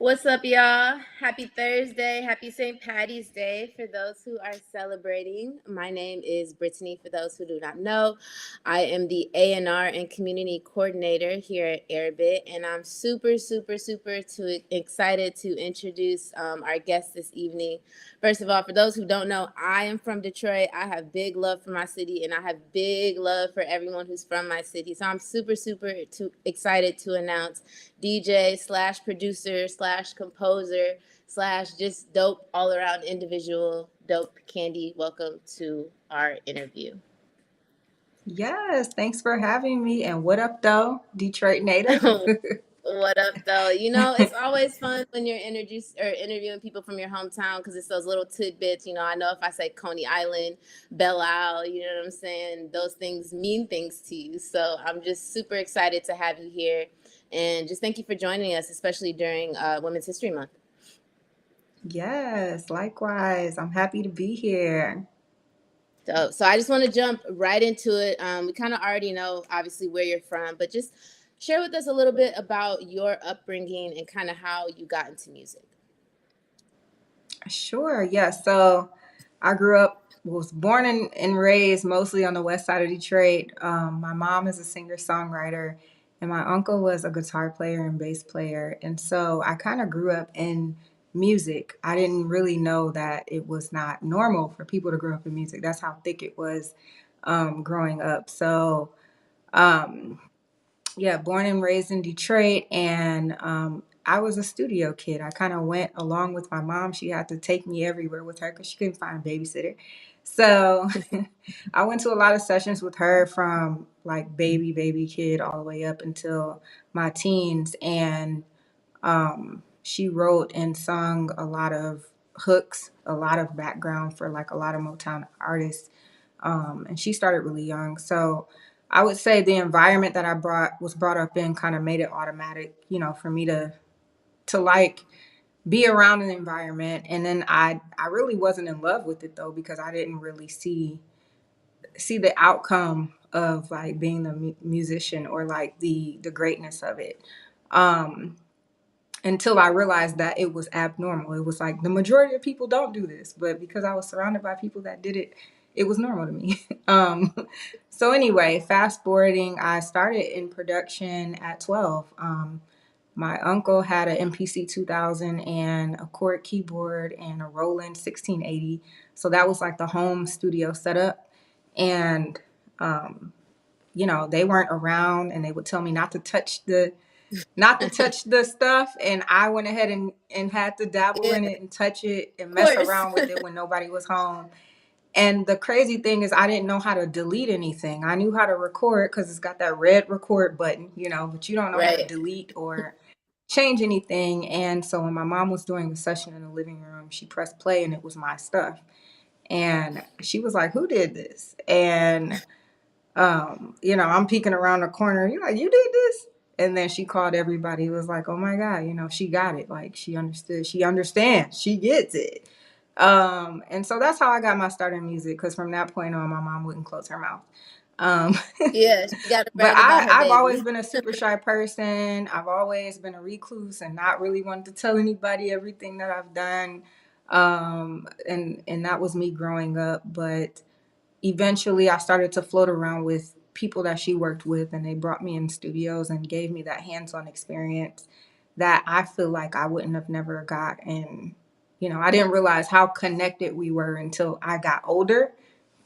What's up, y'all? Happy Thursday. Happy St. Patty's Day for those who are celebrating. My name is Brittany. For those who do not know, I am the A&R and Community Coordinator here at Airbit, and I'm super excited to introduce our guest this evening. First of all, for those who don't know, I am from Detroit. I have big love for my city, and I have big love for everyone who's from my city. So I'm excited to announce DJ slash producer slash composer slash just dope all around individual, dope Candi. Welcome to our interview. Yes, thanks for having me. And what up, though, Detroit native? What up, though? You know, it's always fun when you're interviewing people from your hometown because it's those little tidbits. You know, I know if I say Coney Island, Belle Isle, you know what I'm saying? Those things mean things to you. So I'm just super excited to have you here. And just thank you for joining us, especially during Women's History Month. Yes, likewise. I'm happy to be here. So I just want to jump right into it. We kind of already know, obviously, where you're from, but just share with us a little bit about your upbringing and kind of how you got into music. Sure, yeah. So I grew up, was born and raised mostly on the west side of Detroit. My mom is a singer-songwriter, and my uncle was a guitar player and bass player. And so I kind of grew up in music. I didn't really know that it was not normal for people to grow up in music. That's how thick it was growing up. So um, yeah, born and raised in Detroit, and I was a studio kid. I kind of went along with my mom. She had to take me everywhere with her because she couldn't find a babysitter. So I went to a lot of sessions with her from like baby kid all the way up until my teens, and she wrote and sung a lot of hooks, a lot of background for like a lot of Motown artists. And she started really young. So I would say the environment that I brought up in kind of made it automatic, for me to like be around an environment. And then I really wasn't in love with it though, because I didn't really see the outcome of like being the musician or like the greatness of it. Um, until I realized that it was abnormal. It was like the majority of people don't do this, but because I was surrounded by people that did it, it was normal to me. So anyway, fast forwarding, I started in production at 12. My uncle had an MPC 2000 and a chord keyboard and a Roland 1680. So that was like the home studio setup. And, they weren't around and they would tell me not to touch the stuff, and I went ahead and had to dabble Yeah, in it and touch it and of mess course. around with it when nobody was home. And the crazy thing is I didn't know how to delete anything. I knew how to record because it's got that red record button, but you don't know how to Right. delete or change anything. And so when my mom was doing the session in the living room, she pressed play and it was my stuff. And she was like, "Who did this?" And I'm peeking around the corner. You're like, "You did this?" And then she called everybody. It was like, "Oh my God, she got it. Like she understood. She understands. She gets it." And so that's how I got my start in music. Because from that point on, my mom wouldn't close her mouth. Um, Yeah, she got to but brag about her I've always baby. been a super shy person. I've always been a recluse and not really wanted to tell anybody everything that I've done. And that was me growing up. But eventually I started to float around with people that she worked with, and they brought me in studios and gave me that hands-on experience that I feel like I wouldn't have never got. And I didn't realize how connected we were until I got older,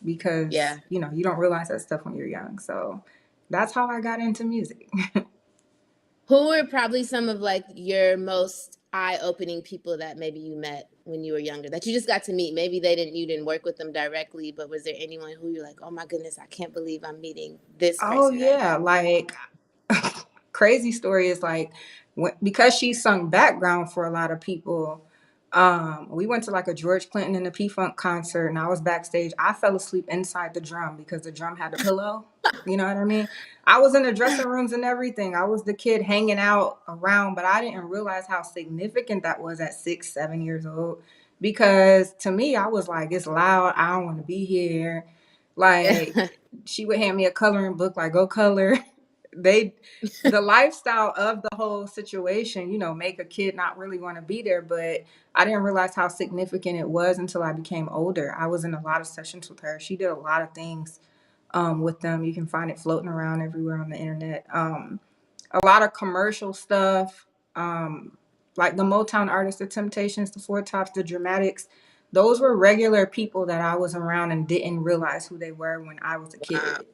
because Yeah. you don't realize that stuff when you're young. So that's how I got into music. Who were probably some of like your most eye-opening people that maybe you met when you were younger that you just got to meet? Maybe you didn't work with them directly, but was there anyone who you're like, oh my goodness, I can't believe I'm meeting this Oh person right yeah, now? like crazy story is like because she sung background for a lot of people. We went to like a George Clinton and a P Funk concert, and I was backstage. I fell asleep inside the drum because the drum had a pillow. You know what I mean? I was in the dressing rooms and everything. I was the kid hanging out around, but I didn't realize how significant that was at 6, 7 years old. Because to me, I was like, it's loud. I don't want to be here. Yeah. Like she would hand me a coloring book, like go color. they the lifestyle of the whole situation, make a kid not really want to be there. But I didn't realize how significant it was until I became older. I was in a lot of sessions with her. She did a lot of things with them. You can find it floating around everywhere on the internet. A lot of commercial stuff, like the Motown artists, the Temptations, the Four Tops, the Dramatics. Those were regular people that I was around and didn't realize who they were when I was a Wow. kid.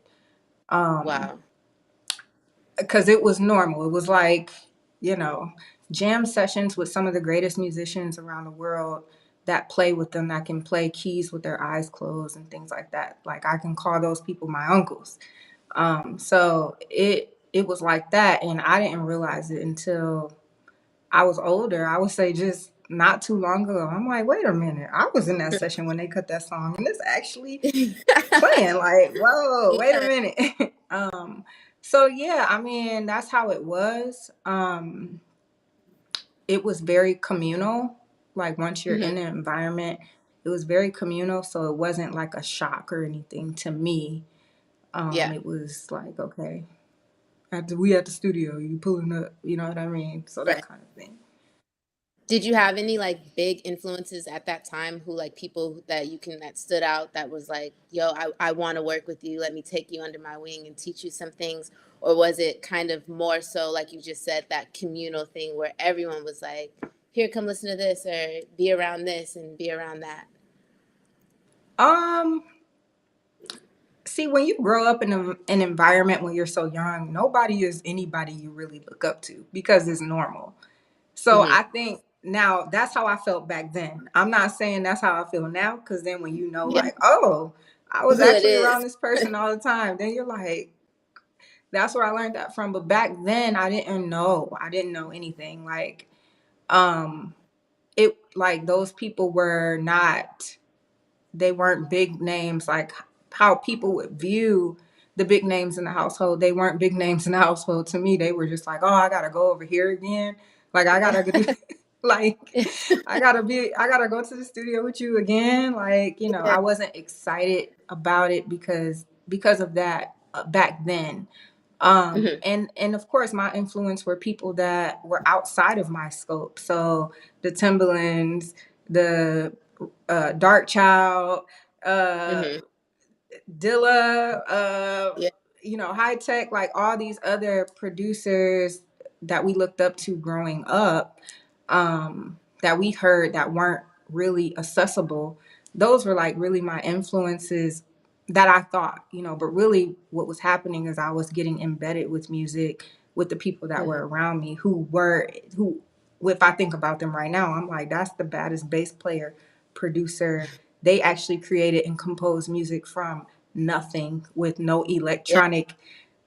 Um, Wow. because it was normal. It was like, you know, jam sessions with some of the greatest musicians around the world that play with them, that can play keys with their eyes closed and things like that. Like I can call those people my uncles. So it was like that, and I didn't realize it until I was older. I would say just not too long ago. I'm like, wait a minute, I was in that session when they cut that song, and it's actually playing. Like, whoa, wait a Yeah. minute. So yeah, I mean, that's how it was. It was very communal. Like once you're in Hmm. the environment, it was very communal. So it wasn't like a shock or anything to me. Yeah. It was like, okay, after we at the studio, you pulling up, you know what I mean? So that Right. kind of thing. Did you have any like big influences at that time who like people that you can that stood out that was like, yo, I want to work with you. Let me take you under my wing and teach you some things. Or was it kind of more so like you just said, that communal thing where everyone was like, here, come listen to this or be around this and be around that? Um, See, when you grow up in an environment when you're so young, nobody is anybody you really look up to because it's normal. So Hmm. I think now that's how I felt back then. I'm not saying that's how I feel now, because then when you know, Yeah. like, oh, I was Who it actually around is. this person all the time, then you're like, that's where I learned that from. But back then, I didn't know. I didn't know anything. Um, it like those people were not. They weren't big names like how people would view the big names in the household. They weren't big names in the household to me. They were just like, oh, I gotta go over here again. Like I gotta do like I gotta go to the studio with you again. Like, Yeah. I wasn't excited about it because of that back then. Hmm. And of course my influence were people that were outside of my scope. So the Timberlands, the Dark Child, uh, Hmm. Dilla, Yeah. High Tech, like all these other producers that we looked up to growing up, that we heard that weren't really accessible. Those were like really my influences that I thought, but really what was happening is I was getting embedded with music with the people that Hmm. were around me who, if I think about them right now, I'm like, that's the baddest bass player, producer. They actually created and composed music from nothing with no Yeah. electronic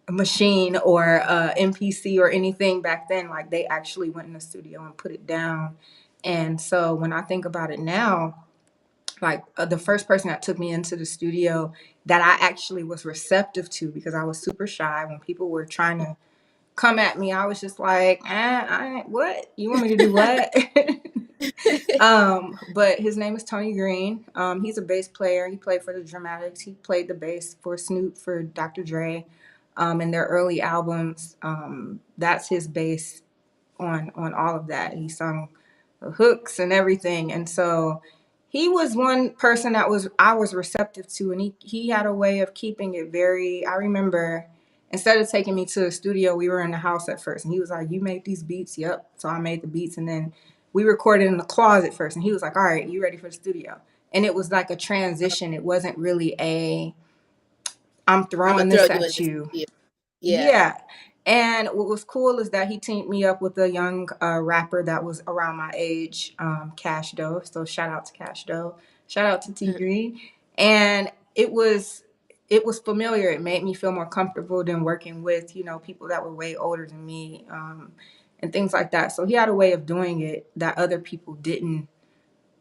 machine or MPC or anything back then. Like they actually went in the studio and put it down. And so when I think about it now, like the first person that took me into the studio that I actually was receptive to, because I was super shy when people were trying to come at me, I was just like, what? You want me to do what? But his name is Tony Green. He's a bass player. He played for the Dramatics. He played the bass for Snoop, for Dr. Dre, in their early albums. That's his bass on all of that. He sung the hooks and everything, and so he was one person that I was receptive to, and he had a way of keeping it very. I remember, instead of taking me to the studio, we were in the house at first, and he was like, "You made these beats?" Yep. So I made the beats, and then we recorded in the closet first, and he was like, "All right, you ready for the studio?" And it was like a transition. It wasn't really I'm I'm gonna throwing throw this you in at this you. video. Yeah. Yeah. And what was cool is that he teamed me up with a young rapper that was around my age, Cash Doe. So shout out to Cash Doe. Shout out to T Mhm. Green. And it was familiar. It made me feel more comfortable than working with, people that were way older than me, and things like that. So he had a way of doing it that other people didn't.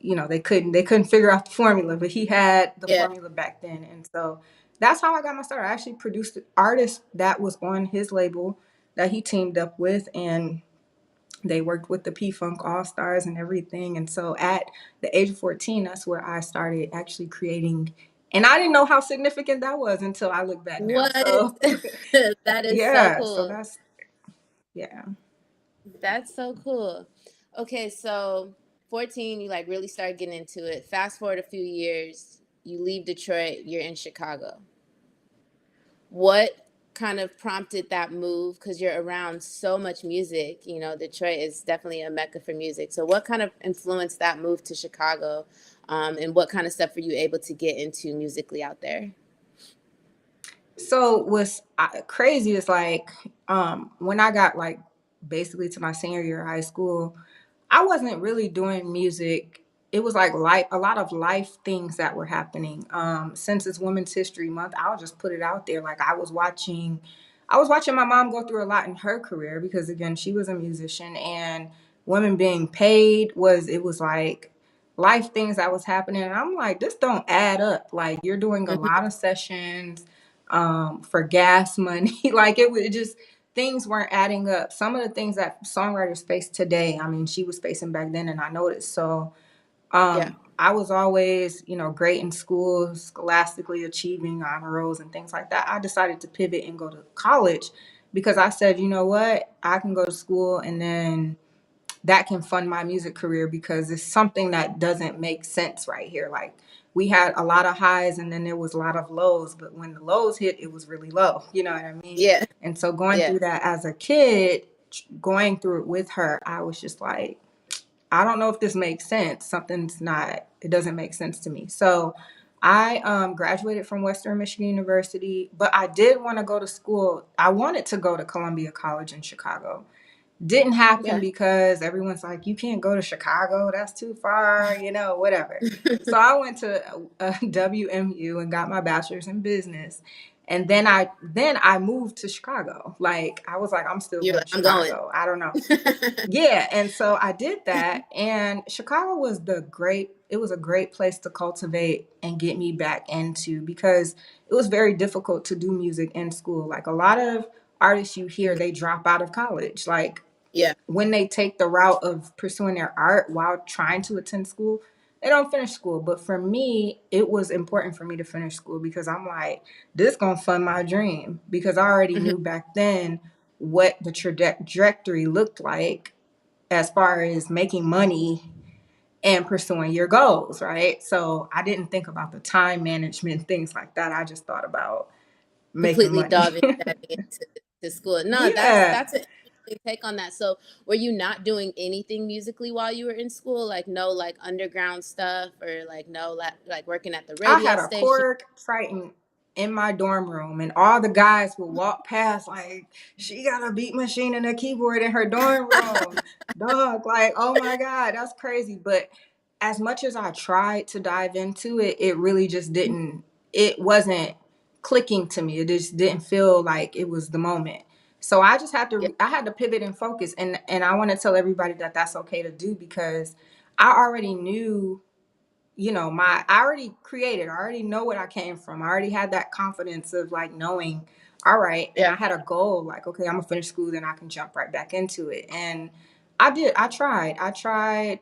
They couldn't figure out the formula, but he had the Yeah. formula back then. And so that's how I got my start. I actually produced an artist that was on his label that he teamed up with, and they worked with the P Funk All Stars and everything. And so at the age of 14, that's where I started actually creating And I didn't know how significant that was until I look back now. What? So That is so yeah, so cool. that's yeah. That's so cool. Okay, so 14, you like really start getting into it. Fast forward a few years, you leave Detroit, you're in Chicago. What kind of prompted that move? Because you're around so much music. You know, Detroit is definitely a mecca for music. So, what kind of influenced that move to Chicago? And what kind of stuff were you able to get into musically out there? So what's crazy is like when I got like basically to my senior year of high school, I wasn't really doing music. It was like life, a lot of life things that were happening. Since it's Women's History Month, I'll just put it out there. Like I was watching my mom go through a lot in her career because again, she was a musician and women being paid it was like life things that was happening. And I'm like, this don't add up. Like you're doing a Hmm. lot of sessions for gas money. Like it just things weren't adding up. Some of the things that songwriters face today, I mean, she was facing back then, and I noticed. So Yeah, I was always, great in school, scholastically achieving honor rolls and things like that. I decided to pivot and go to college because I said, you know what, I can go to school and then that can fund my music career because it's something that doesn't make sense right here. Like we had a lot of highs and then there was a lot of lows, but when the lows hit, it was really low. You know what I mean? yeah, And so going yeah, through that as a kid, going through it with her, I was just like, I don't know if this makes sense. Something's not, it doesn't make sense to me. So I graduated from Western Michigan University, but I did want to go to school. I wanted to go to Columbia College in Chicago. Didn't happen yeah. because everyone's like, you can't go to Chicago. That's too far, whatever. So I went to WMU and got my bachelor's in business. And then I moved to Chicago. Like I was like, I'm still You're going like, to I'm going. Chicago. I don't know. Yeah, and so I did that, and Chicago was it was a great place to cultivate and get me back into because it was very difficult to do music in school. Like a lot of artists you hear, Mhm. they drop out of college. Like Yeah, when they take the route of pursuing their art while trying to attend school, they don't finish school. But for me, it was important for me to finish school because I'm like, this gonna fund my dream because I already hmm, knew back then what the trajectory looked like as far as making money and pursuing your goals, right? So I didn't think about the time management, things like that. I just thought about making completely money. diving into to school. No, Yeah, that's an interesting take on that. So, were you not doing anything musically while you were in school? Like no, like underground stuff, or like no, like working at the I radio had a station. Korg Triton in my dorm room, and all the guys would walk past like she got a beat machine and a keyboard in her dorm room. Dog, like, oh my God, that's crazy. But as much as I tried to dive into it, it really just didn't, it wasn't clicking to me. It just didn't feel like it was the moment. So I just had Yeah, I had to pivot and focus. And I want to tell everybody that that's okay to do because I already knew I already created, I already know what I came from. I already had that confidence of like knowing, all right. And yeah, I had a goal like, okay, I'm gonna finish school, then I can jump right back into it. And I tried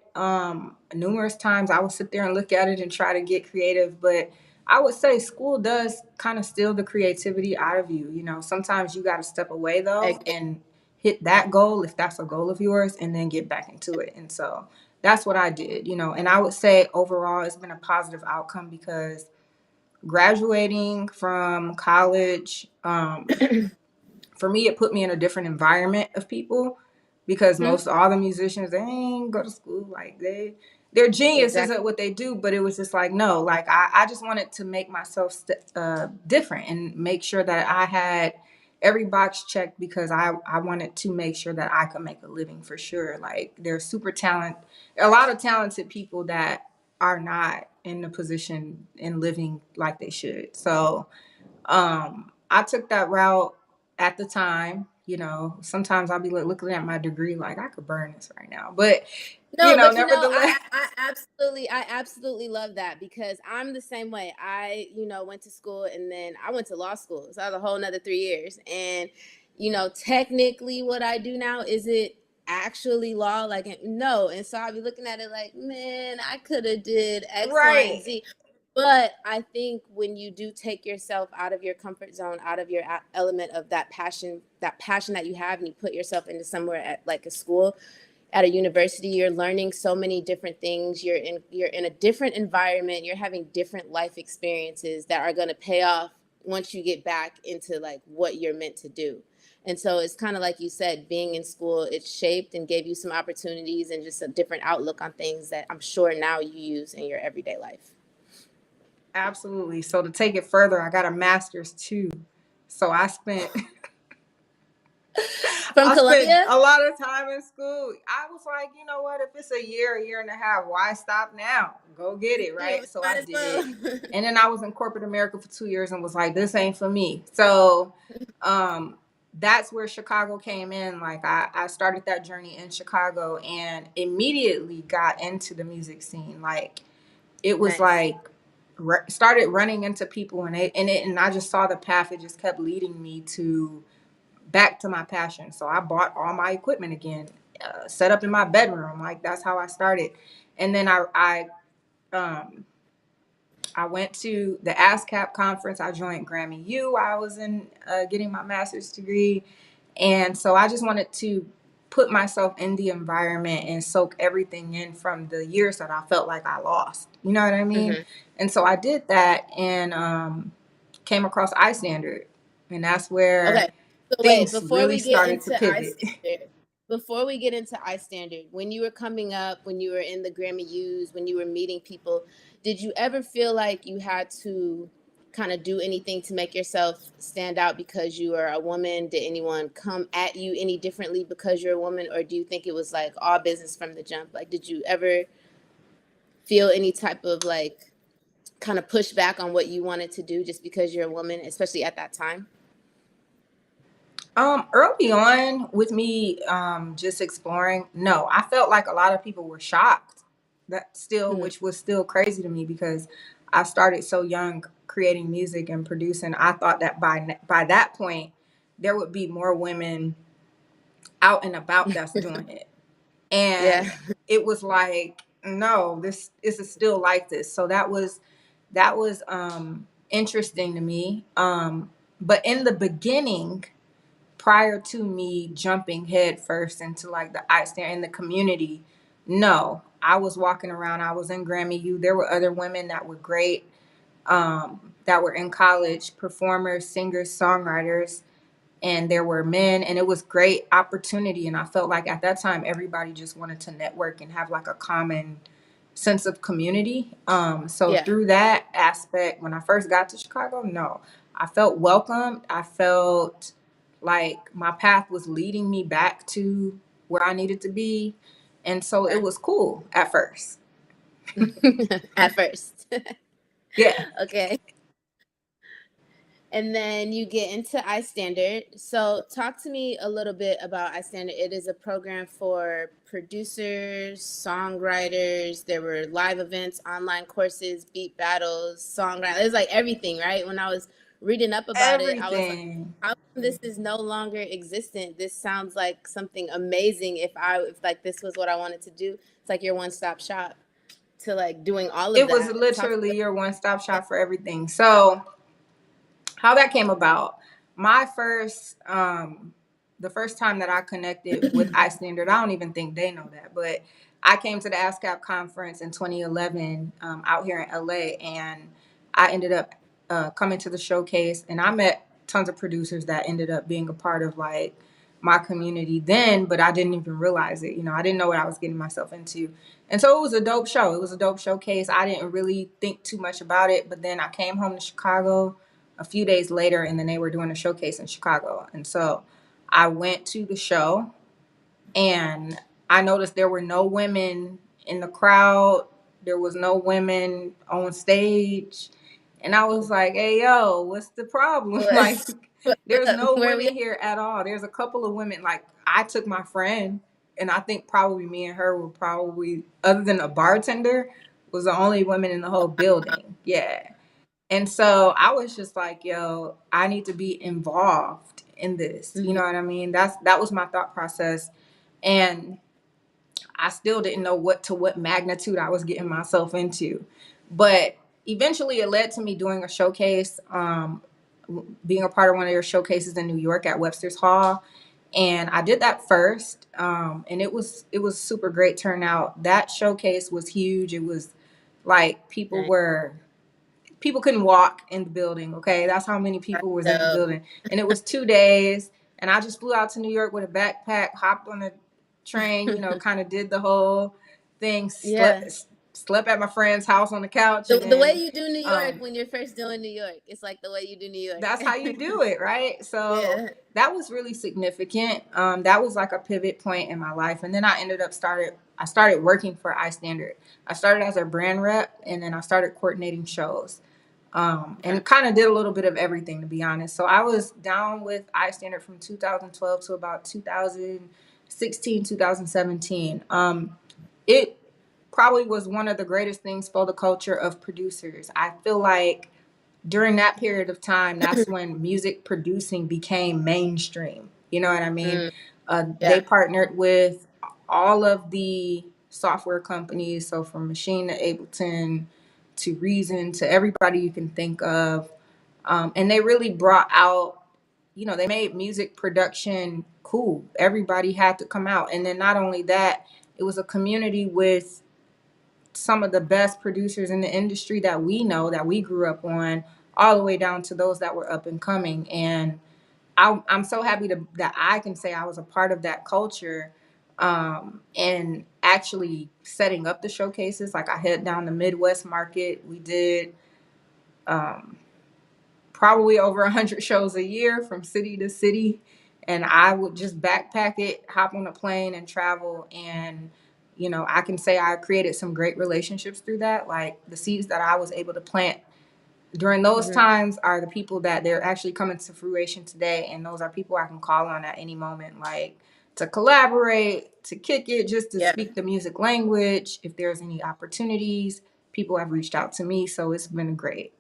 numerous times. I would sit there and look at it and try to get creative, but I would say school does kind of steal the creativity out of you. Sometimes you got to step away though agree. and hit that goal if that's a goal of yours and then get back into it. And so that's what I did, and I would say overall it's been a positive outcome because graduating from college, for me it put me in a different environment of people because Hmm. most all the musicians they ain't go to school like they're geniuses Exactly. at what they do, but it was just like no, like I just wanted to make myself different and make sure that I had every box checked because I wanted to make sure that I could make a living for sure. Like there's a lot of talented people that are not in the position and living like they should. So I took that route at the time. Sometimes I'll be looking at my degree like I could burn this right now. But, No, but nevertheless. I absolutely love that because I'm the same way. I, went to school and then I went to law school. So that was a whole nother 3 years. And, technically what I do now, is it actually law? Like, no. And so I'll be looking at it like, man, I could have did X, Y, and Right. Z. But I think when you do take yourself out of your comfort zone, out of your element of that passion that you have, and you put yourself into somewhere at like a school, at a university, you're learning so many different things. You're in a different environment. You're having different life experiences that are going to pay off once you get back into like what you're meant to do. And so it's kind of like you said, being in school, it shaped and gave you some opportunities and just a different outlook on things that I'm sure now you use in your everyday life. Absolutely. So to take it further, I got a master's too. So From I spent Columbia? a lot of time in school. I was like, you know what? If it's a year and a half, why stop now? Go get it, You right? So I might as did. well. And then I was in corporate America for 2 years and was like, this ain't for me. So um, that's where Chicago came in. Like I started that journey in Chicago and immediately got into the music scene. Like it was Nice. like started running into people and I just saw the path. It just kept leading me to back to my passion. So I bought all my equipment again, set up in my bedroom. Like that's how I started. And then um, I went to the ASCAP conference. I joined Grammy U. I was in getting my master's degree, and so I just wanted to put myself in the environment and soak everything in from the years that I felt like I lost. You know what I mean? Hmm. And so I did that and came across iStandard, and that's where Okay. So wait, things really started to pivot. before we get into iStandard, when you were coming up, when you were in the Grammy U's, when you were meeting people, did you ever feel like you had to kind of do anything to make yourself stand out because you are a woman? Did anyone come at you any differently because you're a woman, or do you think it was like all business from the jump? Like, did you ever feel any type of like kind of pushback on what you wanted to do just because you're a woman, especially at that time? Early on with me, just exploring, no, I felt like a lot of people were shocked that still, Mm-hmm. which was still crazy to me because I started so young creating music and producing. I thought that by that point, there would be more women out and about that's doing it. Yeah. And it was like, no, this is still like this. So that was interesting to me. But in the beginning, prior to me jumping head first into like the ice there in the community, no, I was walking around. I was in Grammy U. There were other women that were great, that were in college, performers, singers, songwriters, and there were men, and it was great opportunity. And I felt like at that time, everybody just wanted to network and have like a common sense of community. So Yeah. through that aspect, when I first got to Chicago, no, I felt welcomed. I felt like my path was leading me back to where I needed to be. And so it Okay. was cool at first. At first. Yeah. Okay. And then you get into iStandard. So, talk to me a little bit about iStandard. It is a program for producers, songwriters. There were live events, online courses, beat battles, songwriters. It was like everything, right? When I was reading up about it, I was like, Everything. how come this is no longer existent? This sounds like something amazing. If like this was what I wanted to do, it's like your one stop shop to like doing all of It was that. Talk to literally me. your one stop shop for everything. So how that came about, my first the first time that I connected with iStandard, I don't even think they know that, but I came to the ASCAP conference in 2011, out here in LA, and I ended up coming to the showcase, and I met tons of producers that ended up being a part of like my community then, but I didn't even realize it. You know, I didn't know what I was getting myself into. And so it was a dope show. It was a dope showcase. I didn't really think too much about it, but then I came home to Chicago a few days later, and then they were doing a showcase in Chicago. And so I went to the show, and I noticed there were no women in the crowd. There was no women on stage. And I was like, hey, yo, what's the problem? Like, What's there's up? no Where we women here at all. There's a couple of women. Like, I took my friend, and I think probably me and her were probably, other than a bartender, was the only women in the whole building. Yeah. And so I was just like, yo, I need to be involved in this. You at? know what I mean? That was my thought process. And I still didn't know what magnitude I was getting myself into. But eventually it led to me doing a showcase, being a part of one of their showcases in New York at Webster's Hall. And I did that first, and it was super great turnout. That showcase was huge. It was like Nice. people couldn't walk in the building. Okay, that's how many people was in the So building, and it was 2 days. And I just flew out to New York with a backpack, hopped on a train, kind of did the whole thing. yeah. Slept at my friend's house on the couch, and The way then you do New York um, when you're first doing New York, it's like the way you do New that's how York. you do it, right? So Yeah. that was really significant. That was like a pivot point in my life, and then I started working for iStandard. I started as a brand rep, and then I started coordinating shows, Okay. and kind of did a little bit of everything, to be honest. So I was down with iStandard from 2012 to about 2016, 2017. It probably was one of the greatest things for the culture of producers. I feel like during that period of time, that's when music producing became mainstream. You know what I mean? Mm, They yeah. partnered with all of the software companies, so from Machine to Ableton to Reason to everybody you can think of. And they really brought out, they made music production cool. Everybody had to come out. And then not only that, it was a community with some of the best producers in the industry that we know, that we grew up on, all the way down to those that were up and coming. And I'm so happy that I can say I was a part of that culture, and actually setting up the showcases. Like I head down the Midwest market. We did um, probably over 100 shows a year from city to city. And I would just backpack it, hop on a plane, and travel. And, I can say I created some great relationships through that. Like the seeds that I was able to plant during those Hmm. times are the people that they're actually coming to fruition today. And those are people I can call on at any moment, like to collaborate, to kick it, just to Yeah. speak the music language. If there's any opportunities, people have reached out to me. So it's been great.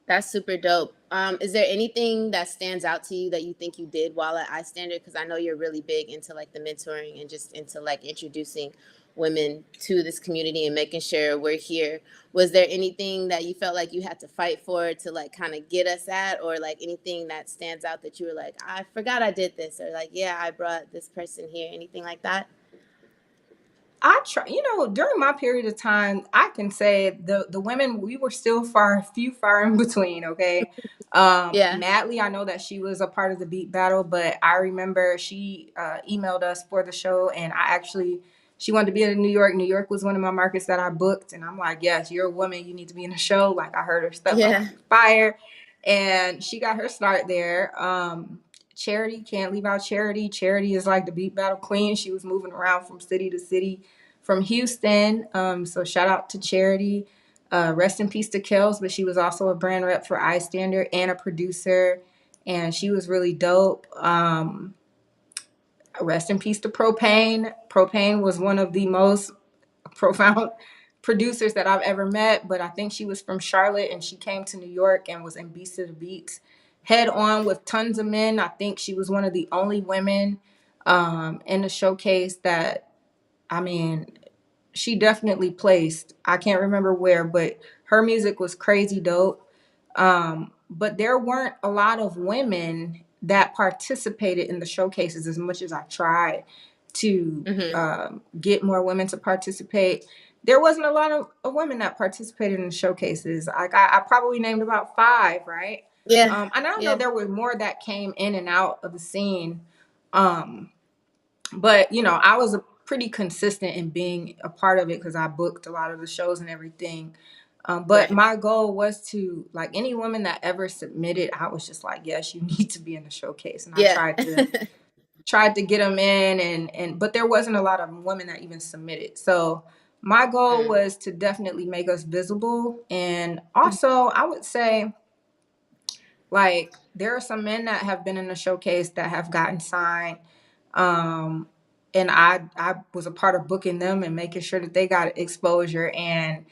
That's super dope. Is there anything that stands out to you that you think you did while at iStandard? Because I know you're really big into like the mentoring and just into like introducing women to this community and making sure we're here. Was there anything that you felt like you had to fight for to like kind of get us at, or like anything that stands out that you were like, I forgot I did this, or like, yeah, I brought this person here, anything like that? I try, during my period of time, I can say the women, we were still far in between. Okay. Yeah. Madly, I know that she was a part of the beat battle, but I remember she emailed us for the show, and she wanted to be in New York. New York was one of my markets that I booked, and I'm like, yes, you're a woman, you need to be in the show. Like I heard her stuff, I'm Yeah. like, fire, and she got her start there. Charity, can't leave out Charity. Charity is like the beat battle queen. She was moving around from city to city from Houston. So shout out to Charity. Rest in peace to Kels, but she was also a brand rep for iStandard and a producer, and she was really dope. Rest in peace to Propane. Propane was one of the most profound producers that I've ever met, but I think she was from Charlotte and she came to New York and was in Beast of the Beats head on with tons of men. I think she was one of the only women in the showcase that, I mean, she definitely placed. I can't remember where, but her music was crazy dope. But there weren't a lot of women that participated in the showcases as much as I tried to Hmm. get more women to participate. There wasn't a lot of women that participated in the showcases. Like I probably named about five, right? Yeah. And I know Yeah. there were more that came in and out of the scene. Um, but I was pretty consistent in being a part of it because I booked a lot of the shows and everything. But Right. my goal was to, like, any woman that ever submitted, I was just like, yes, you need to be in the showcase. And I Yeah. tried to get them in, and but there wasn't a lot of women that even submitted. So my goal Mm. was to definitely make us visible. And also I would say, like, there are some men that have been in the showcase that have gotten signed. Um, and I was a part of booking them and making sure that they got exposure, and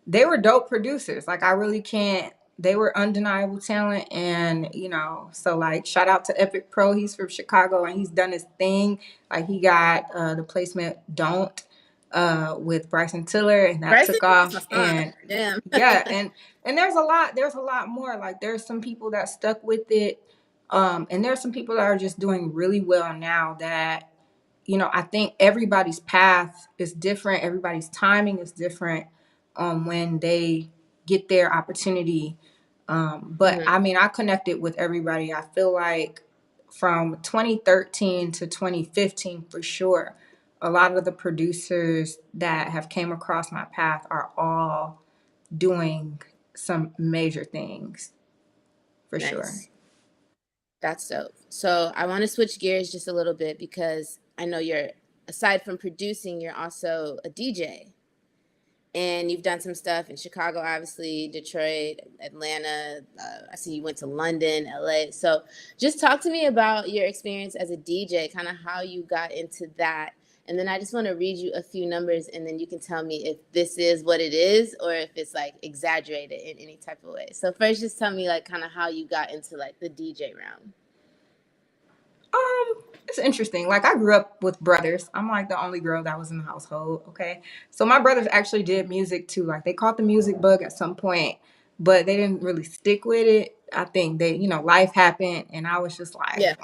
they were dope producers. Like I really can't, they were undeniable talent. And so like shout out to Epic Pro. He's from Chicago and he's done his thing. Like he got the placement Don't. with Bryson Tiller, and that Bryson, took that's my off. son. And Damn. yeah, and there's a lot more. Like there's some people that stuck with it, and there's some people that are just doing really well now. That I think everybody's path is different. Everybody's timing is different when they get their opportunity. But Mhm. I mean, I connected with everybody. I feel like from 2013 to 2015, for sure, a lot of the producers that have came across my path are all doing some major things, for sure. Nice. That's dope. So I want to switch gears just a little bit because I know you're, aside from producing, you're also a DJ. And you've done some stuff in Chicago, obviously, Detroit, Atlanta. I see you went to London, LA. So just talk to me about your experience as a DJ, kind of how you got into that. And then I just want to read you a few numbers, and then you can tell me if this is what it is or if it's like exaggerated in any type of way. So first, just tell me like kind of how you got into like the DJ realm. It's interesting. Like I grew up with brothers. I'm like the only girl that was in the household. Okay, so my brothers actually did music too. Like they caught the music bug at some point, but they didn't really stick with it. I think they, life happened, and I was just like, Yeah.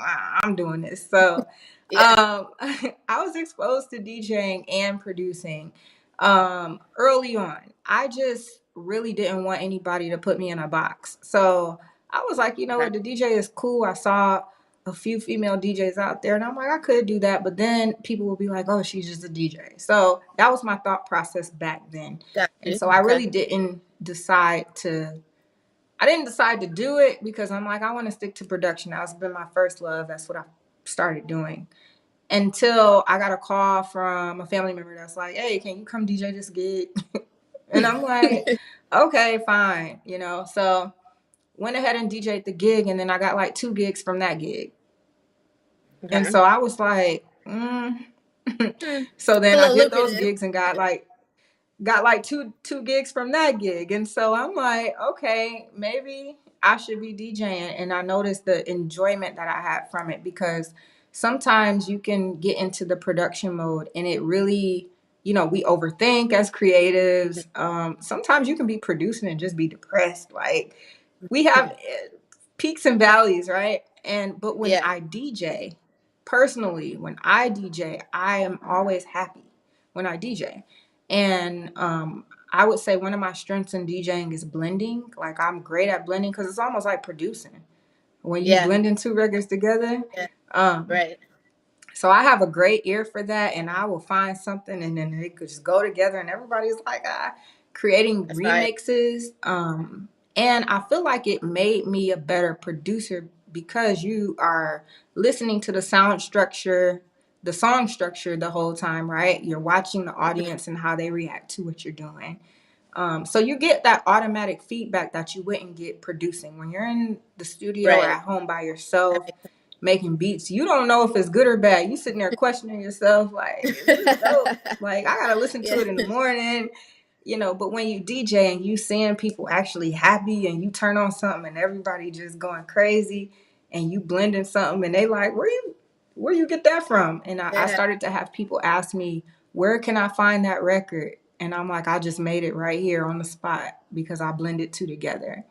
I'm doing this. So, Yeah. I was exposed to DJing and producing early on. I just really didn't want anybody to put me in a box. So I was like, you know Okay. what, the DJ is cool. I saw a few female DJs out there, and I'm like, I could do that, but then people will be like, oh, she's just a DJ. So that was my thought process back then. Got And you. so I Okay. really I didn't decide to do it because I'm like, I want to stick to production. That's been my first love. That's what I started doing until I got a call from a family member that's like, hey, can you come DJ this gig? And I'm like, okay, fine. So went ahead and DJ'd the gig, and then I got like 2 gigs from that gig. And Okay. so I was like, So It's a then I little did those lucrative. gigs and got like two gigs from that gig. And so I'm like, okay, maybe I should be DJing. And I noticed the enjoyment that I had from it, because sometimes you can get into the production mode and it really, we overthink as creatives. Sometimes you can be producing and just be depressed. Like we have peaks and valleys, right? But when Yeah. I DJ, personally, when I DJ, I am always happy when I DJ. And I would say one of my strengths in DJing is blending. Like I'm great at blending because it's almost like producing. When you Yeah. blending two records together, Yeah. um, Right. so I have a great ear for that, and I will find something, and then it could just go together, and everybody's like, creating That's right. remixes. And I feel like it made me a better producer because you are listening to the song structure the whole time, right? You're watching the audience and how they react to what you're doing. So you get that automatic feedback that you wouldn't get producing when you're in the studio or Right. at home by That yourself makes making beats. You don't know if it's good or bad. You sitting there questioning yourself, like, is this sense. dope? Like, I gotta listen to Yeah. it in the morning. But when you DJ and you seeing people actually happy and you turn on something and everybody just going crazy and you blending something and they like, where you get that from? And I Yeah. started to have people ask me, where can I find that record? And I'm like, I just made it right here on the spot because I blended two together.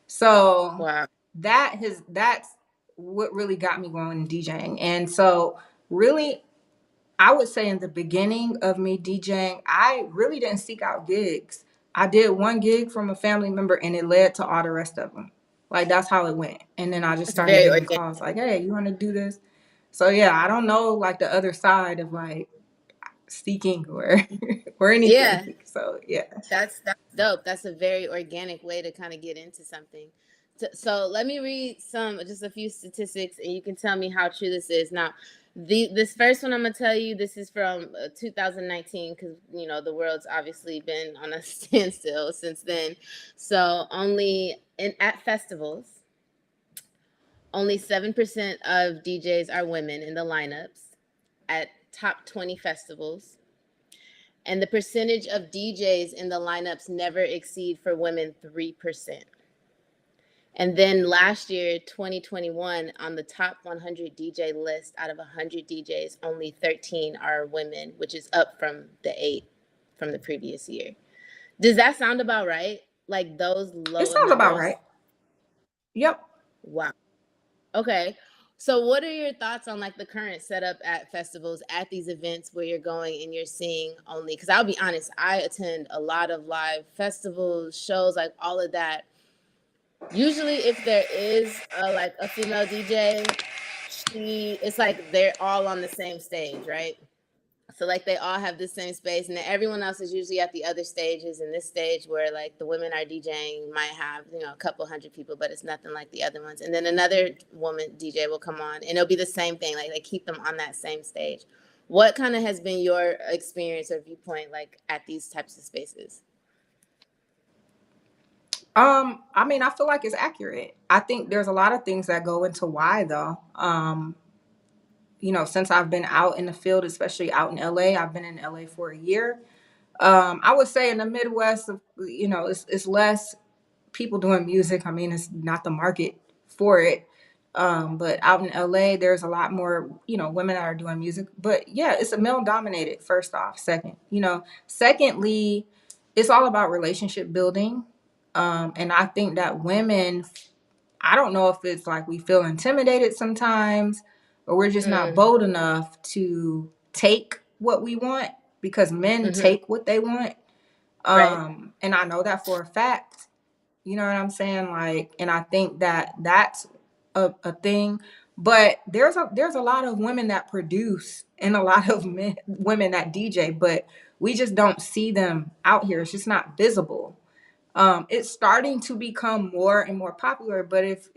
So Wow. that's what really got me going in DJing. And so really, I would say in the beginning of me DJing, I really didn't seek out gigs. I did one gig from a family member and it led to all the rest of them. Like that's how it went. And then I just That's started very getting organic. calls like, hey, you want to do this? So yeah, I don't know like the other side of like seeking or or Yeah. anything. So yeah. That's dope. That's a very organic way to kind of get into something. So let me read just a few statistics, and you can tell me how true this is. Now, this first one I'm gonna tell you, this is from 2019, because the world's obviously been on a standstill since then. So at festivals, only 7% of DJs are women in the lineups at top 20 festivals. And the percentage of DJs in the lineups never exceed for women 3%. And then last year, 2021, on the top 100 DJ list out of 100 DJs, only 13 are women, which is up from the 8 from the previous year. Does that sound about right? Like those It low of sounds about numbers? right. Yep. Wow. Okay. So what are your thoughts on like the current setup at festivals, at these events where you're going and you're seeing only, because I'll be honest, I attend a lot of live festivals, shows, like all of that. Usually if there is like a female DJ, it's like they're all on the same stage, right? So like they all have the same space, and then everyone else is usually at the other stages. And this stage where like the women are DJing might have, you know, a couple hundred people, but it's nothing like the other ones. And then another woman DJ will come on, and it'll be the same thing. Like they keep them on that same stage. What kind of has been your experience or viewpoint like at these types of spaces? I mean, I feel like it's accurate. I think there's a lot of things that go into why though. Since I've been out in the field, especially out in LA, I've been in LA for a year. I would say in the Midwest, it's less people doing music. I mean, it's not the market for it. But out in LA, there's a lot more, women that are doing music. But yeah, it's a male dominated, first off. Secondly, it's all about relationship building. And I think that women, I don't know if it's like we feel intimidated sometimes or we're just not Mm, bold enough to take what we want because men mm-hmm. take what they want. Right. And I know that for a fact. You know what I'm saying? Like, and I think that that's a thing. But there's a lot of women that produce and a lot of women that DJ, but we just don't see them out here. It's just not visible. It's starting to become more and more popular. But if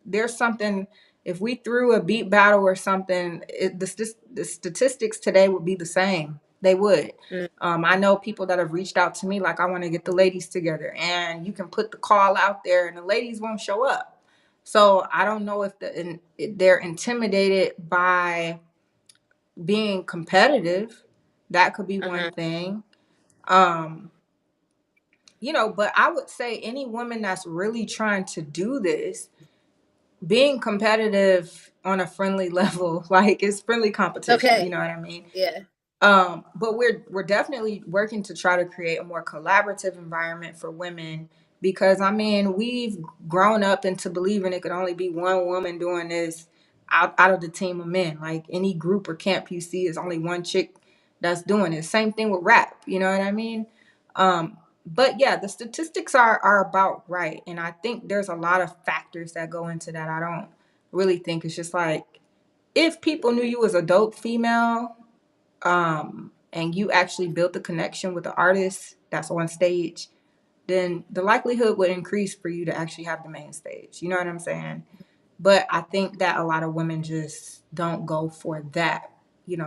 there's something, if we threw a beat battle or something, the statistics today would be the same. They would. Mm, I know people that have reached out to me like, I want to get the ladies together, and you can put the call out there, and the ladies won't show up. So I don't know if they're intimidated by being competitive. That could be one uh-huh. thing. Um, but I would say any woman that's really trying to do this, being competitive on a friendly level, like it's friendly competition, you Okay. know what I mean? Yeah. But we're definitely working to try to create a more collaborative environment for women because I mean we've grown up into believing it could only be one woman doing this out of the team of men. Like any group or camp you see is only one chick that's doing it. Same thing with rap, you know what I mean? But yeah, the statistics are about right, and I think there's a lot of factors that go into that. I don't really think it's just like if people knew you as a dope female and you actually built the connection with the artist that's on stage, then the likelihood would increase for you to actually have the main stage. You know what I'm saying? But I think that a lot of women just don't go for that.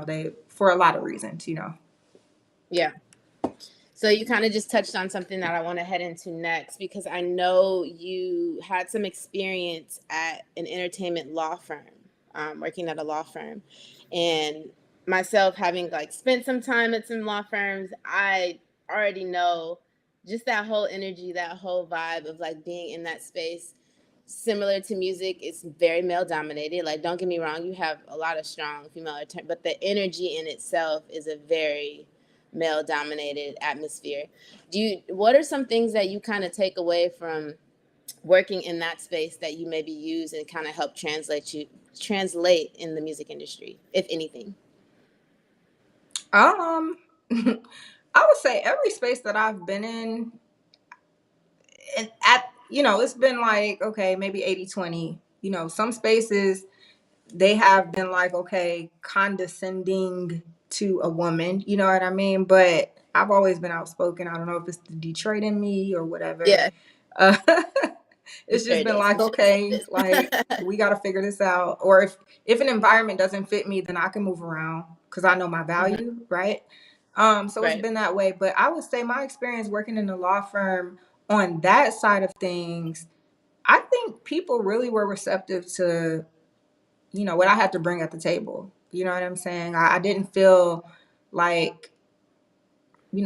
They for a lot of reasons. Yeah. So you kind of just touched on something that I want to head into next, because I know you had some experience at an entertainment law firm, working at a law firm, and myself having like spent some time at some law firms, I already know just that whole energy, that whole vibe of like being in that space. Similar to music, it's very male dominated. Like, don't get me wrong, you have a lot of strong female but the energy in itself is a very male dominated atmosphere. What are some things that you kind of take away from working in that space that you maybe use and kind of help translate in the music industry, if anything? Um, I would say every space that I've been in, and it's been like okay, maybe 80-20. Some spaces they have been like, okay, condescending to a woman, you know what I mean? But I've always been outspoken. I don't know if it's the Detroit in me or whatever. Yeah, Uh, I'm it's sure just it been is. I'm like, sure it okay, like is. we got to figure this out. Or if an environment doesn't fit me, then I can move around because I know my Mhm. value, right? So it's Right. been that way. But I would say my experience working in the law firm on that side of things, I think people really were receptive to what I had to bring at the table. You know what I'm saying? I didn't feel like,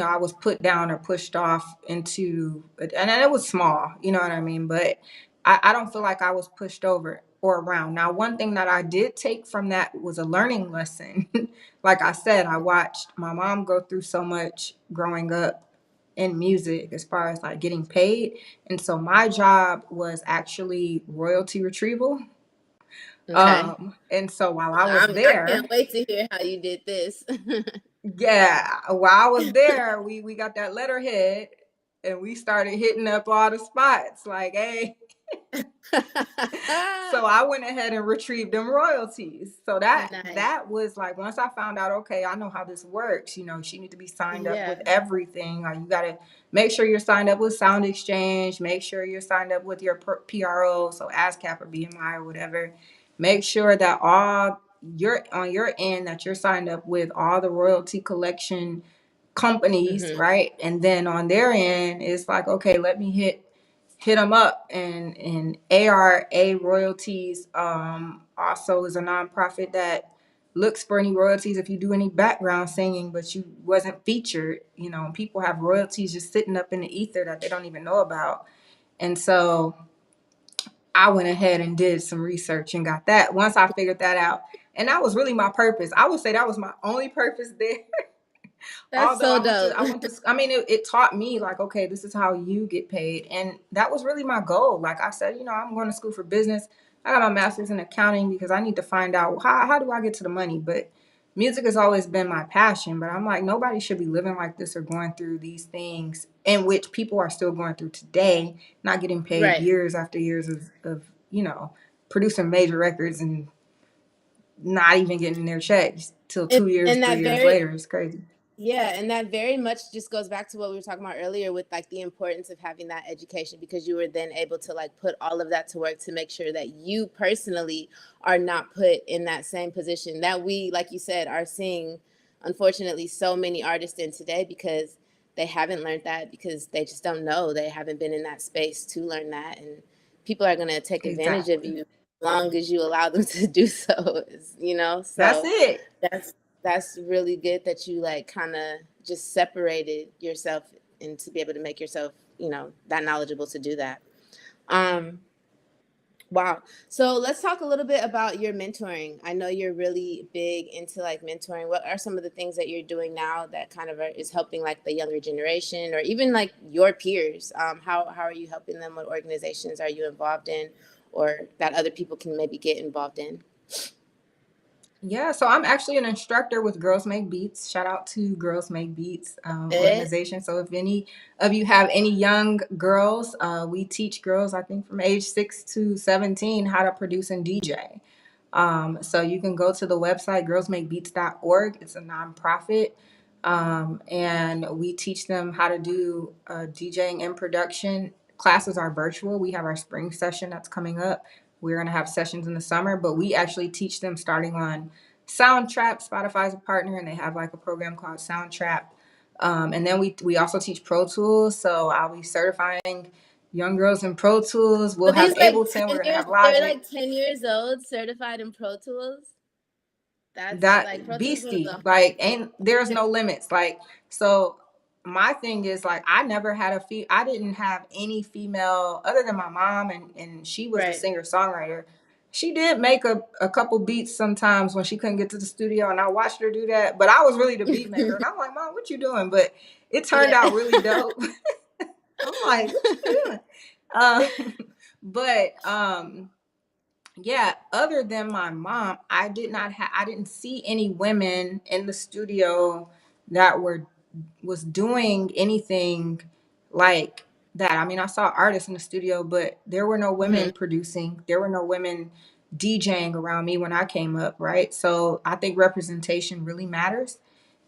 I was put down or pushed off into, and it was small, you know what I mean? But I don't feel like I was pushed over or around. Now, one thing that I did take from that was a learning lesson. Like I said, I watched my mom go through so much growing up in music as far as like getting paid. And so my job was actually royalty retrieval. Okay. And so while I was I can't there, wait to hear how you did this. yeah, while I was there, we got that letterhead and we started hitting up all the spots like, hey, so I went ahead and retrieved them royalties. So Nice. that was like once I found out, okay, I know how this works. You know, she need to be signed up with Yeah. everything. You got to make sure you're signed up with Sound Exchange. Make sure you're signed up with your PRO, so ASCAP or BMI or whatever. Make sure that all you're on your end that you're signed up with all the royalty collection companies, Hmm. right? And then on their end, it's like, okay, let me hit them up. And ARA Royalties also is a nonprofit that looks for any royalties if you do any background singing but you wasn't featured. You know, people have royalties just sitting up in the ether that they don't even know about. And so I went ahead and did some research and got that. Once I figured that out, and that was really my purpose. I would say that was my only purpose there. That's Although so dope. I went to, I mean, it taught me like, okay, this is how you get paid. And that was really my goal. Like I said, you know, I'm going to school for business. I got my master's in accounting because I need to find out how do I get to the money. But music has always been my passion. But I'm like, nobody should be living like this or going through these things in which people are still going through today, not getting paid Right. years after years of you know, producing major records and not even getting their checks till And, 2 years, and 3 years later. It's crazy. yeah, and that very much just goes back to what we were talking about earlier with like the importance of having that education, because you were then able to like put all of that to work to make sure that you personally are not put in that same position that we, like you said, are seeing unfortunately so many artists in today, because they haven't learned that, because they just don't know, they haven't been in that space to learn that, and people are going to take advantage of Exactly. you as long as you allow them to do so, That's so it. that's really good that you like kind of just separated yourself and to be able to make yourself, that knowledgeable to do that. Um, wow. So let's talk a little bit about your mentoring. I know you're really big into like mentoring. What are some of the things that you're doing now that kind of is helping like the younger generation or even like your peers? How are you helping them? What organizations are you involved in, or that other people can maybe get involved in? Yeah, so I'm actually an instructor with Girls Make Beats. Shout out to Girls Make Beats Eh? organization. So if any of you have any young girls, we teach girls, I think from age 6 to 17, how to produce and DJ. So you can go to the website girlsmakebeats.org. It's a nonprofit. And we teach them how to do DJing and production. Classes are virtual. We have our spring session that's coming up. We're going to have sessions in the summer, but we actually teach them starting on Soundtrap. Spotify's a partner, and they have like a program called Soundtrap. And then we also teach Pro Tools. So I'll be certifying young girls in Pro Tools. We'll So have these like Ableton. We're 10 going to years, have they're Logic. like 10 years old, certified in Pro Tools. That's like That Pro Tools is one of beastie the like hardest. ain't there's no limits like so my thing is like I never had I didn't have any female other than my mom and she was the Right. singer songwriter. She did make a couple beats sometimes when she couldn't get to the studio and I watched her do that, but I was really the beat maker and I'm like, Mom, what you doing? But it turned Yeah. out really dope. I'm like, what you doing? But yeah, other than my mom, I didn't see any women in the studio that was doing anything like that. I mean, I saw artists in the studio, but there were no Hmm. women producing. There were no women DJing around me when I came up, right? So I think representation really matters.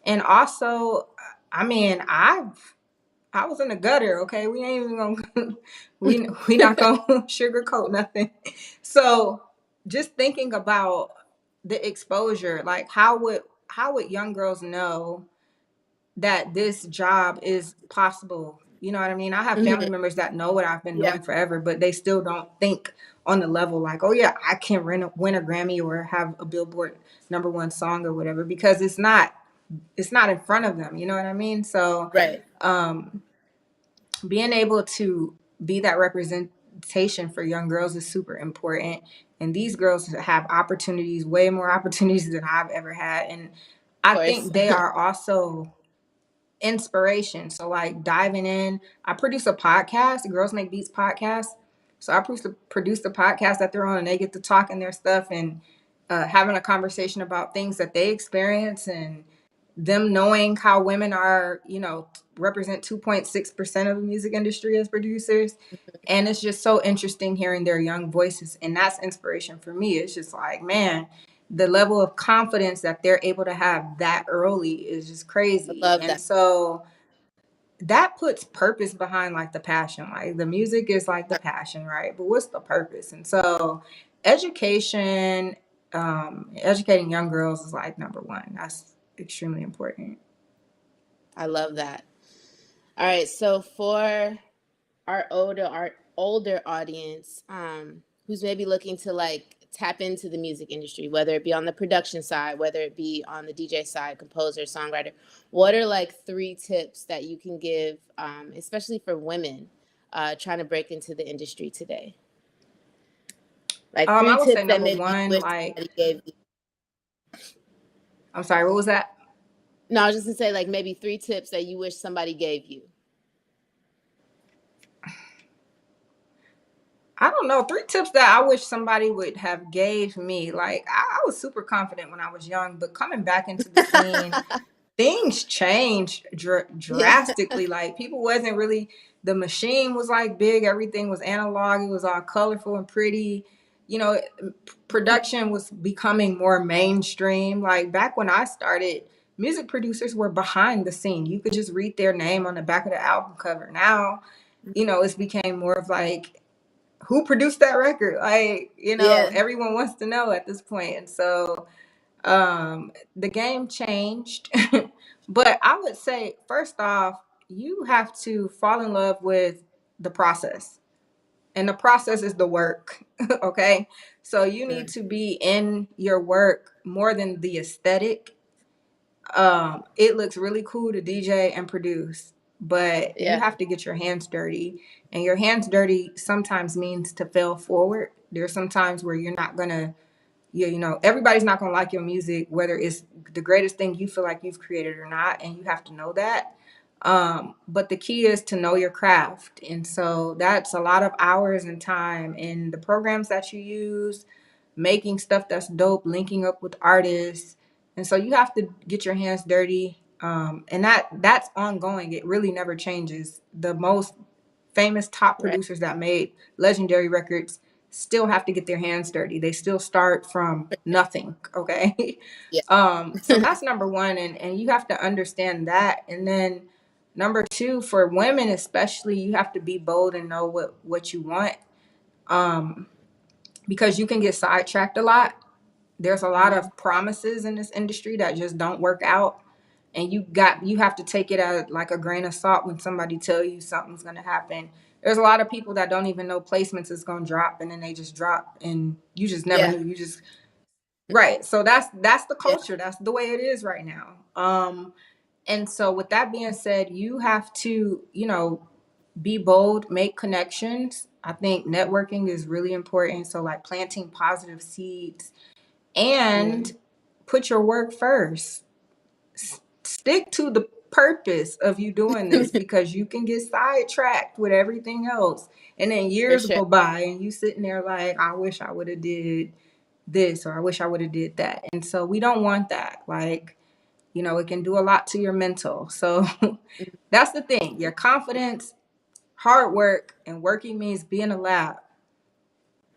And also, I mean, I was in the gutter, okay? We ain't even gonna we not gonna sugarcoat nothing. So just thinking about the exposure, like how would young girls know that this job is possible? You know what I mean? I have family Hmm. members that know what I've been Yeah. doing forever, but they still don't think on the level like, oh yeah, I can win a Grammy or have a Billboard #1 song or whatever because it's not in front of them. You know what I mean? So Right. um being able to be that representation for young girls is super important. And these girls have opportunities, way more opportunities than I've ever had. And Of I course. think they are also inspiration. So like diving in, I produce a podcast, Girls Make Beats podcast. So I produce the podcast that they're on, and they get to talking their stuff and having a conversation about things that they experience, and them knowing how women are, represent 2.6% of the music industry as producers. And it's just so interesting hearing their young voices. And that's inspiration for me. It's just like, man, the level of confidence that they're able to have that early is just I crazy. love And that. so that puts purpose behind like the passion. Like the music is like the passion, right? But what's the purpose? And so education, educating young girls is like number one. That's extremely important. I love that. All right, so for our older audience, who's maybe looking to like tap into the music industry, whether it be on the production side, whether it be on the DJ side, composer, songwriter, what are like 3 tips that you can give, especially for women trying to break into the industry today? Like three I would say tips that number maybe you one, wish like, somebody gave you. I'm sorry, what was that? No, I was just gonna say like maybe 3 tips that you wish somebody gave you. I don't know. 3 tips that I wish somebody would have gave me. Like I was super confident when I was young, but coming back into the scene, things changed Yeah. drastically. Like people wasn't really, the machine was like big. Everything was analog. It was all colorful and pretty. You know, production was becoming more mainstream. Like back when I started, music producers were behind the scene. You could just read their name on the back of the album cover. Now, it's became more of like, who produced that record? Like, Yeah. everyone wants to know at this point. And so the game changed. But I would say, first off, you have to fall in love with the process. And the process is the work. Okay. So you need Mm, to be in your work more than the aesthetic. It looks really cool to DJ and produce, but you yeah. have to get your hands dirty. And your hands dirty sometimes means to fail forward. There's some times where you're not gonna, everybody's not gonna like your music, whether it's the greatest thing you feel like you've created or not, and you have to know that. But the key is to know your craft. And so that's a lot of hours and time in the programs that you use, making stuff that's dope, linking up with artists. And so you have to get your hands dirty. And that's ongoing. It really never changes. The most famous top Right. producers that made legendary records still have to get their hands dirty. They still start from nothing. Okay. Yeah. So that's number one. And you have to understand that. And then number two, for women especially, you have to be bold and know what you want. Um, because you can get sidetracked a lot. There's a lot Mhm. of promises in this industry that just don't work out. And you have to take it as like a grain of salt when somebody tell you something's gonna happen. There's a lot of people that don't even know placements is gonna drop, and then they just drop, and you just never Yeah. knew. You just right. So that's the Yeah. culture. That's the way it is right now. And so with that being said, you have to, be bold, make connections. I think networking is really important. So like planting positive seeds and Mm. put your work first. Stick to the purpose of you doing this, because you can get sidetracked with everything else. And then For years sure. go by and you sitting there like, I wish I would have did this, or I wish I would have did that. And so we don't want that. Like, it can do a lot to your mental. So Mm. that's the thing. Your confidence, hard work, and working means be in a lab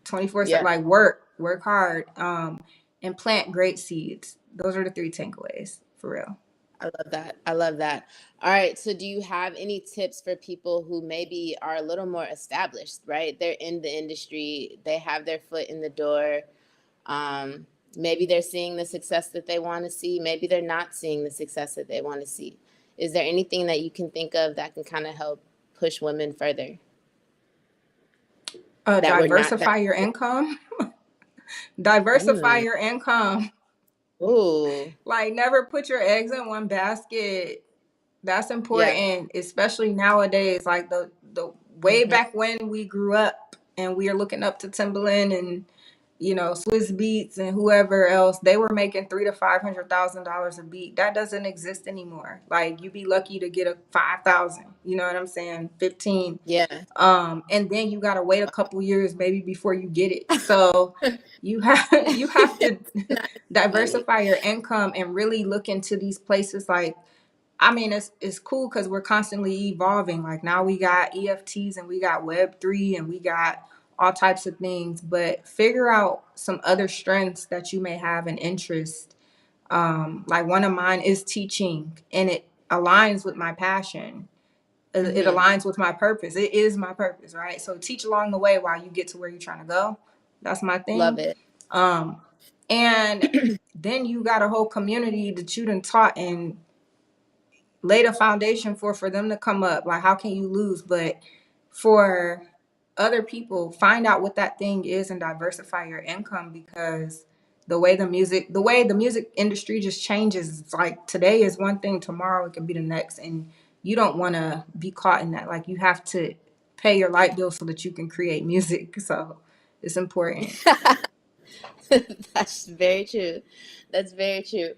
24/7, Yeah. like work hard, and plant great seeds. Those are the 3 takeaways for real. I love that. I love that. All right. So, do you have any tips for people who maybe are a little more established, right? They're in the industry, they have their foot in the door. Um, Maybe they're seeing the success that they want to see. Maybe they're not seeing the success that they want to see. Is there anything that you can think of that can kind of help push women further that we're not that? Diversify your income. Diversify Mm. your income. Ooh. Like never put your eggs in one basket. That's Yeah. important, especially nowadays. Like the way Hmm. back when we grew up, and we are looking up to Timbaland and Swiss Beats and whoever else. They were making $300,000 to $500,000 a beat. That doesn't exist anymore. Like, you be lucky to get a 5,000. You know what I'm saying? 15. Yeah. And then you gotta wait a couple years maybe before you get it. So you have to Not money. diversify your income and really look into these places. Like, I mean, it's cool because we're constantly evolving. Like, now we got EFTs and we got Web3 and we got all types of things. But figure out some other strengths that you may have an interest. Like, one of mine is teaching, and it aligns with my passion. It Hmm. aligns with my purpose. It is my purpose, right? So teach along the way while you get to where you're trying to go. That's my Love thing. it. Um, and then you got a whole community that you done taught and laid a foundation for them to come up. Like, how can you lose? But for other people, find out what that thing is and diversify your income, because the way the music industry just changes. It's like, today is one thing, tomorrow it could be the next, and you don't want to be caught in that. Like, you have to pay your light bill so that you can create music. So it's important. That's very true. That's very true.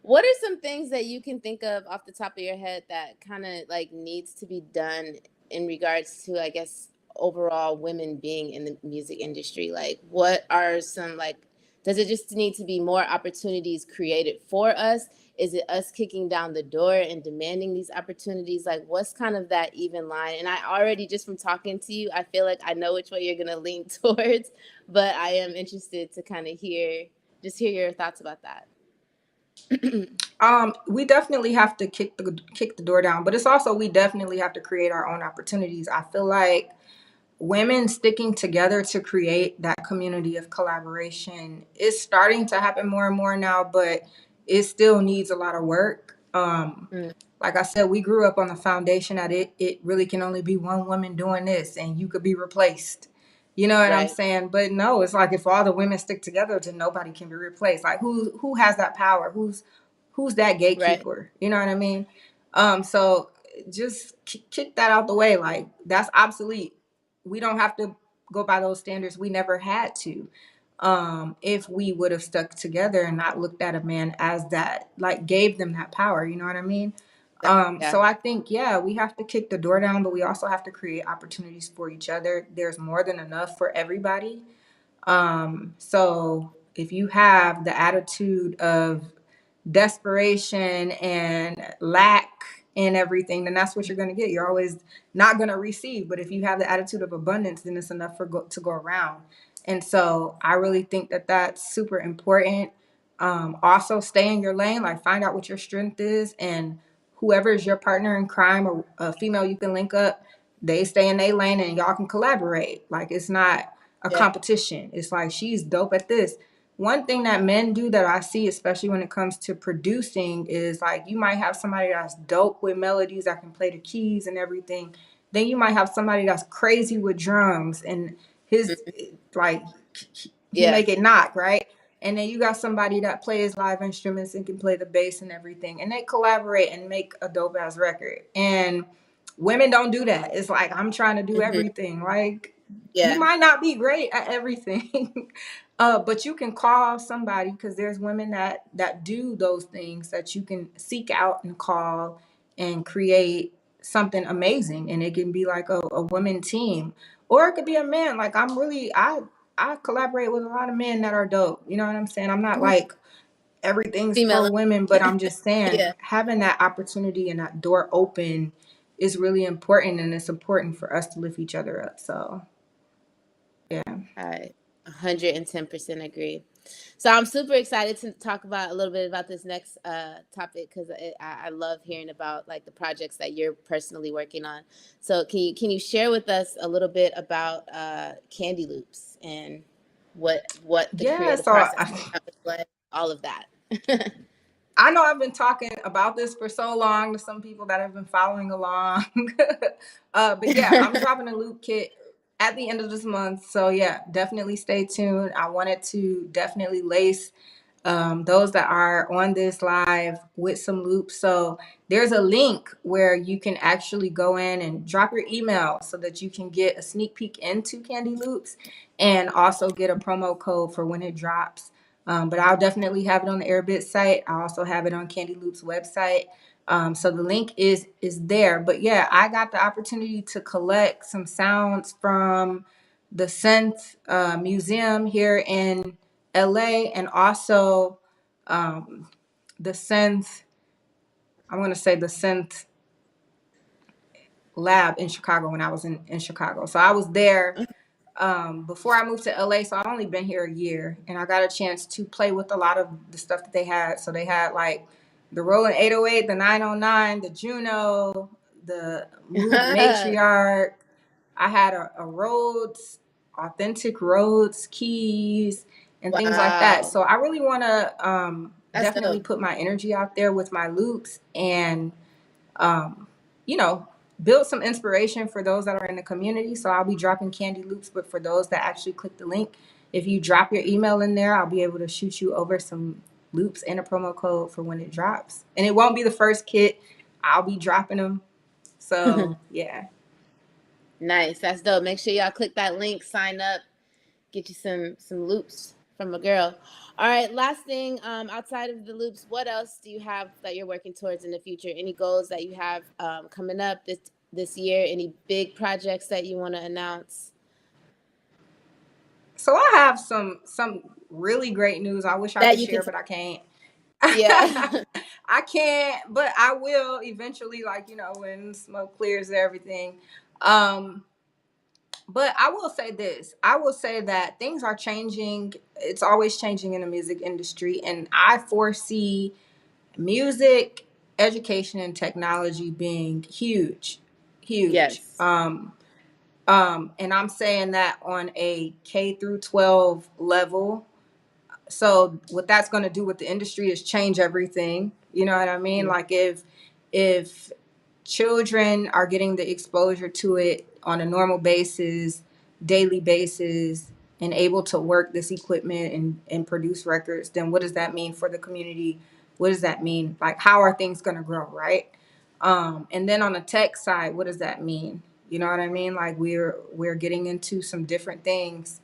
What are some things that you can think of off the top of your head that kind of like needs to be done in regards to, I guess, overall women being in the music industry? Like, what are some, like, does it just need to be more opportunities created for us? Is it us kicking down the door and demanding these opportunities? Like, what's kind of that even line? And I already, just from talking to you, I feel like I know which way you're going to lean towards, but I am interested to kind of hear your thoughts about that. We definitely have to kick the door down, but it's also, we definitely have to create our own opportunities. I feel like women sticking together to create that community of collaboration is starting to happen more and more now, but it still needs a lot of work. Mm, Like I said, we grew up on the foundation that it really can only be one woman doing this and you could be replaced. You know what I'm right, saying? But no, it's like, if all the women stick together, then nobody can be replaced. Like, who has that power? Who's that right. gatekeeper? You know what I mean? So just kick that out the way. Like, that's obsolete. We don't have to go by those standards. We never had to. If we would have stuck together and not looked at a man as that, like, gave them that power. You know what I mean? Yeah. So I think, yeah, we have to kick the door down, but we also have to create opportunities for each other. There's more than enough for everybody. So if you have the attitude of desperation and lack and everything, then that's what you're going to get. You're always not going to receive. But if you have the attitude of abundance, then it's enough to go around. And so I really think that that's super important. Also, stay in your lane. Like, find out what your strength is, and whoever is your partner in crime or a female you can link up, they stay in their lane and y'all can collaborate. Like, it's not a Yeah. competition. It's like, she's dope at this. One thing that men do that I see, especially when it comes to producing, is like, you might have somebody that's dope with melodies that can play the keys and everything. Then you might have somebody that's crazy with drums and his, Mhm. like, he Yeah. make it knock, right? And then you got somebody that plays live instruments and can play the bass and everything. And they collaborate and make a dope ass record. And women don't do that. It's like, I'm trying to do Hmm. everything. Like, you Yeah. might not be great at everything. But you can call somebody, because there's women that do those things that you can seek out and call and create something amazing. And it can be like a women team, or it could be a man. Like, I collaborate with a lot of men that are dope. You know what I'm saying? I'm not Mhm. like everything's for Female. women, but I'm just saying, Yeah. having that opportunity and that door open is really important, and it's important for us to lift each other up. So yeah. I 110% agree. So I'm super excited to talk about a little bit about this next topic, because I love hearing about like the projects that you're personally working on. So can you share with us a little bit about Candy Loops and what the Yeah, creative so process was like, all of that. I know I've been talking about this for so long to some people that have been following along. But yeah, I'm dropping a loop kit at the end of this month. So yeah, definitely stay tuned. I wanted to definitely lace those that are on this live with some loops. So there's a link where you can actually go in and drop your email so that you can get a sneak peek into Candy Loops and also get a promo code for when it drops. But I'll definitely have it on the Airbit site. I also have it on Candy Loops website. So the link is there. But yeah, I got the opportunity to collect some sounds from the Synth Museum here in LA, and also the synth, I want to say the synth lab in Chicago when I was in Chicago. So I was there before I moved to LA. So I've only been here a year, and I got a chance to play with a lot of the stuff that they had. So they had like the Roland 808, the 909, the Juno, the Moog Matriarch. I had a Rhodes, authentic Rhodes keys and things like that. Wow. So I really want to That's definitely dope. put my energy out there with my loops and, um, you know, build some inspiration for those that are in the community. So I'll be dropping Candy Loops, but for those that actually click the link, if you drop your email in there, I'll be able to shoot you over some loops and a promo code for when it drops. And it won't be the first kit. I'll be dropping them. So yeah. Nice. That's dope. Make sure y'all click that link, sign up, get you some loops from a girl. All right, last thing, outside of the loops, what else do you have that you're working towards in the future? Any goals that you have coming up this year? Any big projects that you want to announce? So I have some really great news. I wish I That could you can share, but I can't. yeah. I can't, but I will eventually, like, when smoke clears everything. Um, but I will say this. I will say that things are changing. It's always changing in the music industry, and I foresee music, education, and technology being huge, huge. Yes. And I'm saying that on a K through 12 level. So what that's going to do with the industry is change everything. You know what I mean? Mm. Like if children are getting the exposure to it on a normal basis, daily basis, and able to work this equipment and produce records, then what does that mean for the community? What does that mean? Like, how are things going to grow, right? And then on the tech side, what does that mean? You know what I mean? Like, we're getting into some different things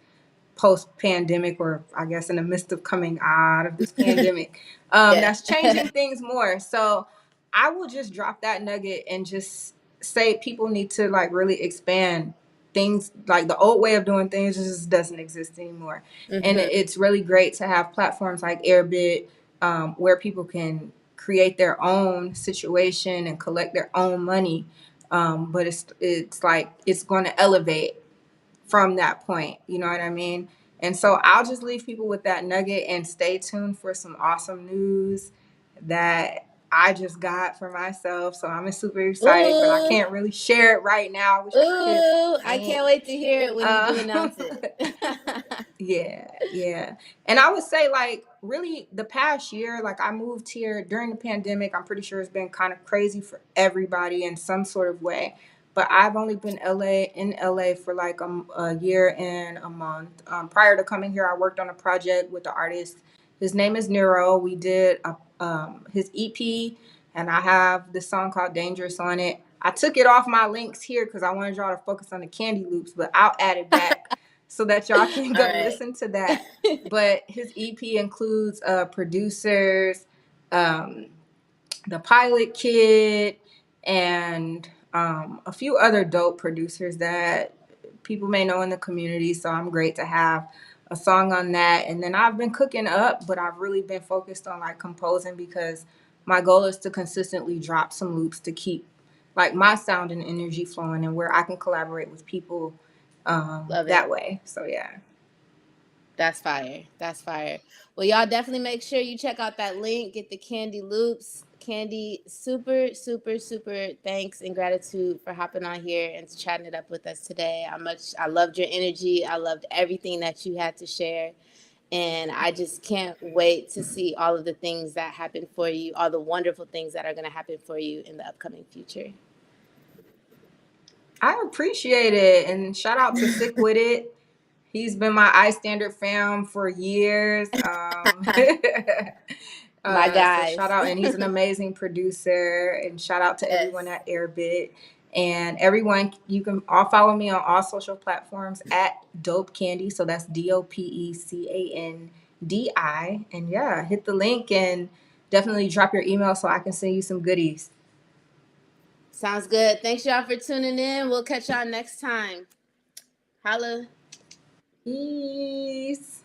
post pandemic, or I guess in the midst of coming out of this pandemic, Yeah. that's changing things more. So I will just drop that nugget and just say people need to like really expand things. Like, the old way of doing things just doesn't exist anymore. And Hmm. it's really great to have platforms like Airbit, where people can create their own situation and collect their own money. But it's like it's going to elevate from that point. You know what I mean? And so I'll just leave people with that nugget and stay tuned for some awesome news that I just got for myself. So I'm super excited, but I Ooh. can't really share it right now. I wish I could, but Ooh. I I can't. can't wait to hear it when you do Uh, announce it. Yeah, yeah. And I would say, like, really the past year, like, I moved here during the pandemic. I'm pretty sure it's been kind of crazy for everybody in some sort of way. But I've only been in LA for like a year and a month. Prior to coming here, I worked on a project with the artist. His name is Nero. We did his EP, and I have this song called Dangerous on it. I took it off my links here because I wanted y'all to focus on the Candy Loops, but I'll add it back so that y'all can All go right. listen to that. But his EP includes producers, um, the Pilot Kid, and a few other dope producers that people may know in the community. So I'm great to have a song on that. And then I've been cooking up, but I've really been focused on like composing because my goal is to consistently drop some loops to keep like my sound and energy flowing, and where I can collaborate with people Love it. that way. So yeah. That's fire. That's fire. Well, y'all definitely make sure you check out that link. Get the Candy Loops. Candy, super, super, super thanks and gratitude for hopping on here and chatting it up with us today. I loved your energy. I loved everything that you had to share. And I just can't wait to see all of the things that happen for you, all the wonderful things that are going to happen for you in the upcoming future. I appreciate it. And shout out to Sick With It. He's been my iStandard fam for years. My So guys. shout out, and he's an amazing producer. And shout out to Yes. everyone at Airbit. And everyone, you can all follow me on all social platforms at Dope Candy. So that's DopeCandi. And yeah, hit the link and definitely drop your email so I can send you some goodies. Sounds good. Thanks y'all for tuning in. We'll catch y'all next time. Holla. Peace.